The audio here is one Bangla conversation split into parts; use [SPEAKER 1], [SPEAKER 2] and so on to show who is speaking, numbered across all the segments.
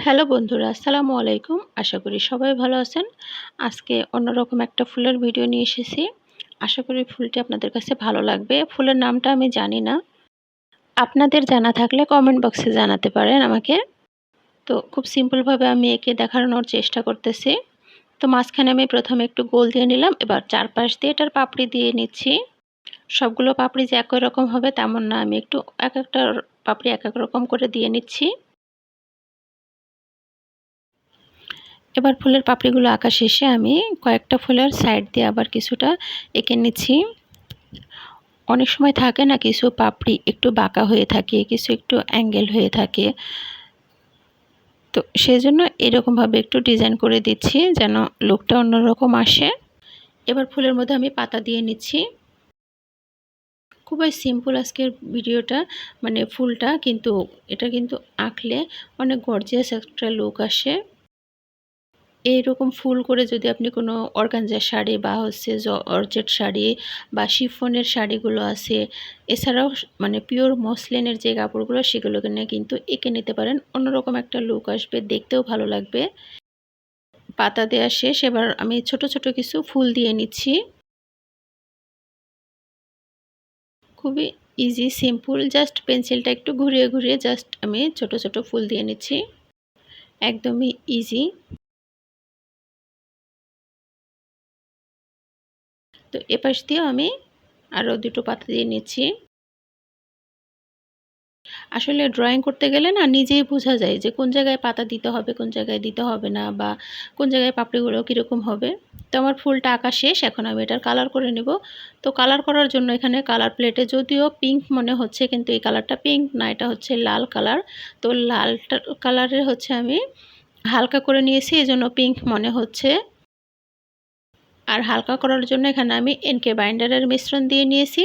[SPEAKER 1] হ্যালো বন্ধুরা, আসসালামু আলাইকুম। আশা করি সবাই ভালো আছেন। আজকে অন্যরকম একটা ফুলের ভিডিও নিয়ে এসেছি। আশা করি ফুলটি আপনাদের কাছে ভালো লাগবে। ফুলের নামটা আমি জানি না। আপনাদের জানা থাকলে কমেন্ট বক্সে জানাতে পারেন আমাকে। তো খুব সিম্পলভাবে আমি এঁকে দেখানোর চেষ্টা করতেছি। তো মাঝখানে আমি প্রথমে একটু গোল দিয়ে নিলাম। এবার চারপাশ দিয়ে এটার পাপড়ি দিয়ে নিচ্ছি। সবগুলো পাপড়ি যে একই রকম হবে তেমন না। আমি একটু একটা পাপড়ি এক রকম করে দিয়ে নিচ্ছি। এবার ফুলের পাপড়িগুলো আঁকা শেষে আমি কয়েকটা ফুলের সাইড দিয়ে আবার কিছুটা এঁকে নিচ্ছি। অনেক সময় থাকে না, কিছু পাপড়ি একটু বাঁকা হয়ে থাকে, কিছু একটু অ্যাঙ্গেল হয়ে থাকে। তো সেজন্য এরকমভাবে একটু ডিজাইন করে দিচ্ছি যেন লুকটা অন্যরকম আসে। এবার ফুলের মধ্যে আমি পাতা দিয়ে নিচ্ছি। খুবই সিম্পল আজকের ভিডিওটা, মানে ফুলটা কিন্তু এটা কিন্তু আঁকলে অনেক গর্জিয়াস একটা লুক আসে। এইরকম ফুল করে যদি আপনি কোনো অর্গানজার শাড়ি বা জর্জেট শাড়ি বা শিফনের শাড়িগুলো আছে, এছাড়াও মানে পিওর মসলিনের যে কাপড়গুলো সেগুলোকে নিয়ে কিন্তু এঁকে নিতে পারেন। অন্যরকম একটা লুক আসবে, দেখতেও ভালো লাগবে। পাতা দেওয়া শেষ, এবার আমি ছোট ছোট কিছু ফুল দিয়ে নিচ্ছি। খুবই ইজি সিম্পল, জাস্ট পেন্সিলটা একটু ঘুরিয়ে ঘুরিয়ে জাস্ট আমি ছোট ছোট ফুল দিয়ে নিচ্ছি। একদমই ইজি। তো এপাশ দিয়েও আমি আরও দুটো পাতা দিয়ে নিচ্ছি। আসলে ড্রয়িং করতে গেলে না নিজেই বোঝা যায় যে কোন জায়গায় পাতা দিতে হবে, কোন জায়গায় দিতে হবে না, বা কোন জায়গায় পাপড়িগুলো কীরকম হবে। তো আমার ফুলটা আঁকা শেষ, এখন আমি এটার কালার করে নেব। তো কালার করার জন্য এখানে কালার প্লেটে যদিও পিঙ্ক মনে হচ্ছে, কিন্তু এই কালারটা পিঙ্ক না, এটা হচ্ছে লাল কালার। তো লালটা কালারের হচ্ছে আমি হালকা করে নিয়েছি, এজন্য পিঙ্ক মনে হচ্ছে। আর হালকা করার জন্য এখানে আমি এনকে বাইন্ডারের মিশ্রণ দিয়ে নিয়েছি।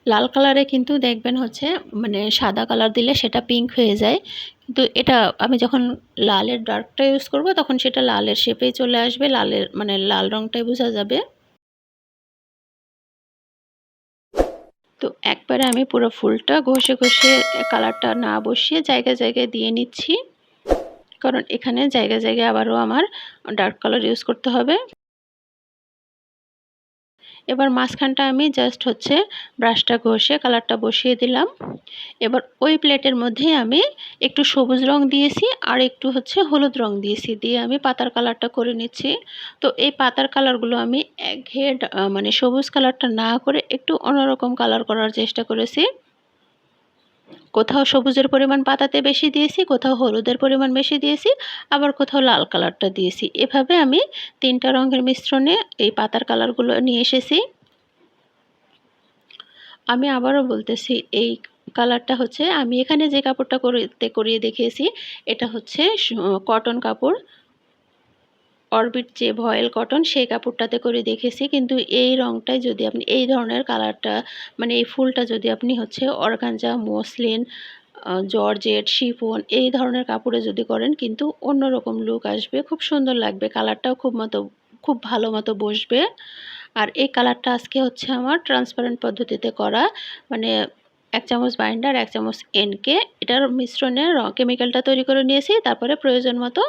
[SPEAKER 1] লাল কালারে কিন্তু দেখবেন হচ্ছে মানে সাদা কালার দিলে সেটা পিঙ্ক হয়ে যায়, কিন্তু এটা আমি যখন লালের ডার্কটা ইউজ করব তখন সেটা লালের শেপেই চলে আসবে, লালের মানে লাল রঙটাই বোঝা যাবে। তো একবারে আমি পুরো ফুলটা ঘষে ঘষে কালারটা না বসিয়ে জায়গায় জায়গায় দিয়ে নিচ্ছি, কারণ এখানে জায়গায় জায়গায় আবারও আমার ডার্ক কালার ইউজ করতে হবে। এবার মাঝখানটা আমি জাস্ট হচ্ছে ব্রাশটা ঘষে কালারটা বসিয়ে দিলাম। এবার ওই প্লেটের মধ্যেই আমি একটু সবুজ রং দিয়েছি আর একটু হচ্ছে হলুদ রং দিয়েছি, দিয়ে আমি পাতার কালারটা করে নিচ্ছি। তো এই পাতার কালারগুলো আমি একঘেয়ে মানে সবুজ কালারটা না করে একটু অন্যরকম কালার করার চেষ্টা করেছি। কোথাও সবুজের পরিমাণ পাতাতে বেশি দিয়েছি, কোথাও হলুদের পরিমাণ বেশি দিয়েছি, আবার কোথাও লাল কালারটা দিয়েছি। এভাবে আমি 3টা রঙের মিশ্রণে এই পাতার কালারগুলো নিয়ে এসেছি। আমি আবারও বলতেছি, এই কালারটা হচ্ছে আমি এখানে যে কাপড়টা করিয়ে দেখিয়েছি, এটা হচ্ছে কটন কাপড়, অরবিট যে ভয়েল কটন সেই কাপড়টাতে করে দেখেছি। কিন্তু এই রঙটাই যদি আপনি এই ধরনের কালারটা মানে এই ফুলটা যদি আপনি হচ্ছে অর্গানজা, মসলিন, জর্জেট, শিফন এই ধরনের কাপড়ে যদি করেন কিন্তু অন্যরকম লুক আসবে, খুব সুন্দর লাগবে, কালারটাও খুব ভালো মতো বসবে। আর এই কালারটা আজকে হচ্ছে আমার ট্রান্সপারেন্ট পদ্ধতিতে করা, মানে 1 চামচ বাইন্ডার, 1 চামচ এনকে, এটার মিশ্রণে কেমিক্যালটা তৈরি করে নিয়েছি, তারপরে প্রয়োজন মতো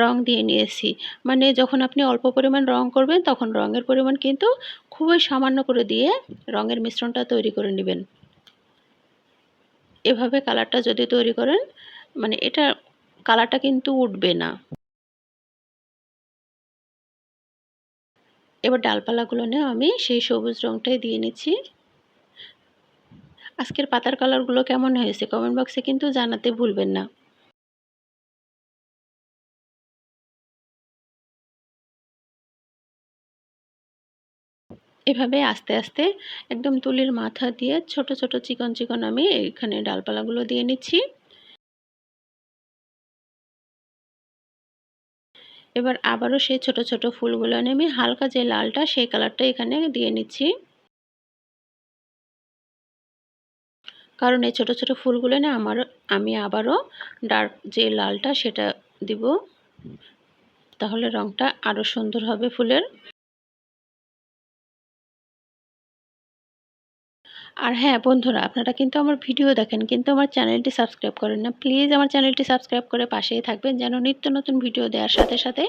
[SPEAKER 1] রং দিয়ে নিয়েছি। মানে যখন আপনি অল্প পরিমাণ রং করবেন তখন রঙের পরিমাণ কিন্তু খুবই সামান্য করে দিয়ে রঙের মিশ্রণটা তৈরি করে নেবেন। এভাবে কালারটা যদি তৈরি করেন মানে এটা কালারটা কিন্তু উঠবে না। এবার ডালপালাগুলো নিয়ে আমি সেই সবুজ রংটাই দিয়ে নিচ্ছি। আজকের পাতার কালারগুলো কেমন হয়েছে কমেন্ট বক্সে কিন্তু জানাতে ভুলবেন না। এভাবে আস্তে আস্তে একদম তুলির মাথা দিয়ে ছোট ছোট চিকন চিকন আমি এখানে ডালপালাগুলো দিয়ে নিচ্ছি। এবার আবারও সেই ছোট ছোট ফুলগুলো নিয়ে আমি হালকা যে লালটা সেই কালারটা এখানে দিয়ে নিচ্ছি, কারণ এই ছোট ছোট ফুলগুলো না আমি আবারও ডার্ক যে লালটা সেটা দিব, তাহলে রংটা আরো সুন্দর হবে ফুলের। আর হ্যাঁ বন্ধুরা, আপনারা কিন্তু আমার ভিডিও দেখেন কিন্তু আমার চ্যানেলটি সাবস্ক্রাইব করেন না। প্লিজ আমার চ্যানেলটি সাবস্ক্রাইব করে পাশেই থাকবেন, যেন নিত্য নতুন ভিডিও দেওয়ার সাথে সাথে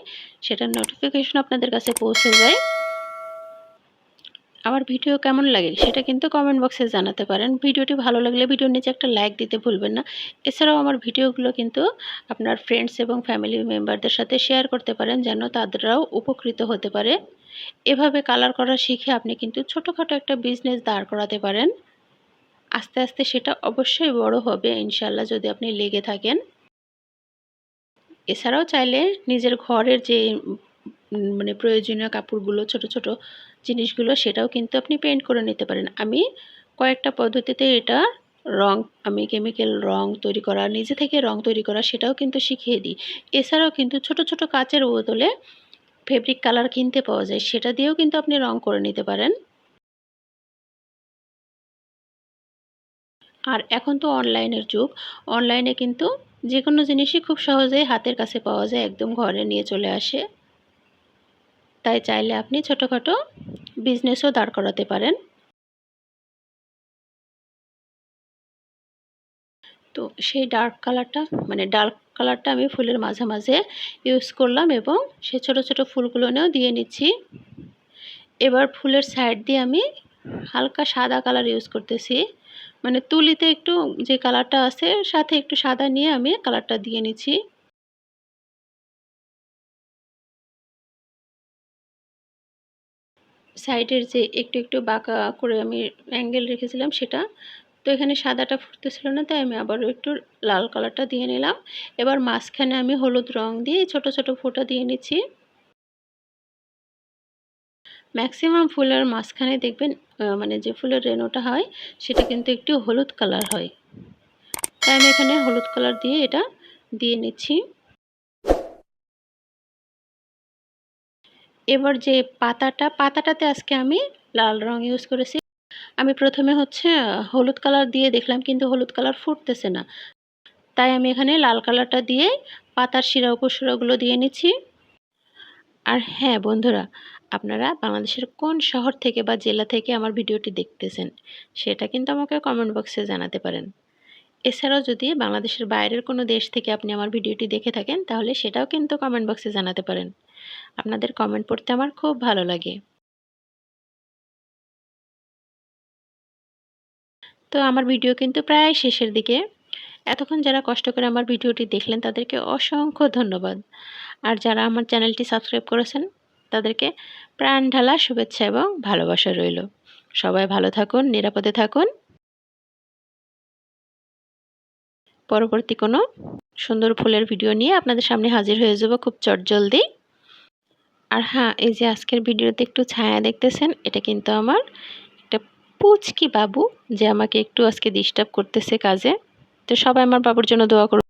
[SPEAKER 1] সেটার নোটিফিকেশন আপনাদের কাছে পৌঁছে যায়। আমার ভিডিও কেমন লাগে সেটা কিন্তু কমেন্ট বক্সে জানাতে পারেন। ভিডিওটি ভালো লাগলে ভিডিওর নিচে একটা লাইক দিতে ভুলবেন না। এছাড়াও আমার ভিডিওগুলো কিন্তু আপনার ফ্রেন্ডস এবং ফ্যামিলি মেম্বারদের সাথে শেয়ার করতে পারেন, যেন তাদেরও উপকৃত হতে পারে। এভাবে কালার করা শিখে আপনি কিন্তু ছোটোখাটো একটা বিজনেস দাঁড় করাতে পারেন। আস্তে আস্তে সেটা অবশ্যই বড় হবে ইনশাল্লাহ, যদি আপনি লেগে থাকেন। এছাড়াও চাইলে নিজের ঘরের যে মানে প্রয়োজনীয় কাপড়গুলো, ছোট ছোট জিনিসগুলো, সেটাও কিন্তু আপনি পেইন্ট করে নিতে পারেন। আমি কয়েকটা পদ্ধতিতে এটা রং, আমি কেমিক্যাল রং তৈরি করা, নিজে থেকে রং তৈরি করা, সেটাও কিন্তু শিখিয়ে দিই। এছাড়াও কিন্তু ছোট ছোট কাচের বোতলে ফেব্রিক কালার কিনতে পাওয়া যায়, সেটা দিয়েও কিন্তু আপনি রং করে নিতে পারেন। আর এখন তো অনলাইনের যুগ, অনলাইনে কিন্তু যে কোনো জিনিসই খুব সহজেই হাতের কাছে পাওয়া যায়, একদম ঘরে নিয়ে চলে আসে। তাই চাইলে আপনি ছোটোখাটো বিজনেসও দাঁড় করাতে পারেন। তো সেই ডার্ক কালারটা, মানে ডার্ক কালারটা আমি ফুলের মাঝে মাঝে ইউজ করলাম এবং সেই ছোটো ছোটো ফুলগুলোনেও দিয়ে নিচ্ছি। এবার ফুলের সাইড দিয়ে আমি হালকা সাদা কালার ইউজ করতেছি, মানে তুলিতে একটু যে কালারটা আছে সাথে একটু সাদা নিয়ে আমি কালারটা দিয়ে নিচ্ছি। সাইডের যে একটু একটু বাঁকা করে আমি অ্যাঙ্গেল রেখেছিলাম সেটা, তো এখানে সাদাটা ফুটতেছিল না, তাই আমি আবারও একটু লাল কালারটা দিয়ে নিলাম। এবার মাঝখানে আমি হলুদ রং দিয়ে ছোট ছোট ফোঁটা দিয়ে নিচ্ছি। ম্যাক্সিমাম ফুলের মাঝখানে দেখবেন মানে যে ফুলের রেণুটা হয় সেটা কিন্তু একটু হলুদ কালার হয়, তাই আমি এখানে হলুদ কালার দিয়ে এটা দিয়ে নিচ্ছি। এবার যে পাতাটাতে আজকে আমি লাল রং ইউজ করেছি। আমি প্রথমে হচ্ছে হলুদ কালার দিয়ে দেখলাম কিন্তু হলুদ কালার ফুটতেছে না, তাই আমি এখানে লাল কালারটা দিয়ে পাতার শিরা উপশিরাগুলো দিয়ে নিচ্ছি। আর হ্যাঁ বন্ধুরা, আপনারা বাংলাদেশের কোন শহর থেকে বা জেলা থেকে আমার ভিডিওটি দেখতেছেন সেটা কিন্তু আমাকে কমেন্ট বক্সে জানাতে পারেন। এছাড়াও যদি বাংলাদেশের বাইরের কোনো দেশ থেকে আপনি আমার ভিডিওটি দেখে থাকেন তাহলে সেটাও কিন্তু কমেন্ট বক্সে জানাতে পারেন। আপনাদের কমেন্ট পড়তে আমার খুব ভালো লাগে। তো আমার ভিডিও কিন্তু প্রায় শেষের দিকে। এতক্ষণ যারা কষ্ট করে আমার ভিডিওটি দেখলেন তাদেরকে অসংখ্য ধন্যবাদ। আর যারা আমার চ্যানেলটি সাবস্ক্রাইব করেছেন তাদেরকে প্রাণ ঢালা শুভেচ্ছা এবং ভালোবাসা রইল। সবাই ভালো থাকুন, নিরাপদে থাকুন। পরবর্তী কোনো সুন্দর ফুলের ভিডিও নিয়ে আপনাদের সামনে হাজির হয়ে যাব খুব চটজলদি। আর হ্যাঁ, এই যে আজকের ভিডিওতে একটু ছায়া দেখতেছেন, এটা কিন্তু আমার একটা পুচকি বাবু, যে আমাকে একটু আজকে ডিস্টার্ব করতেছে কাজে। তো সবাই আমার বাবুর জন্য দোয়া করুন।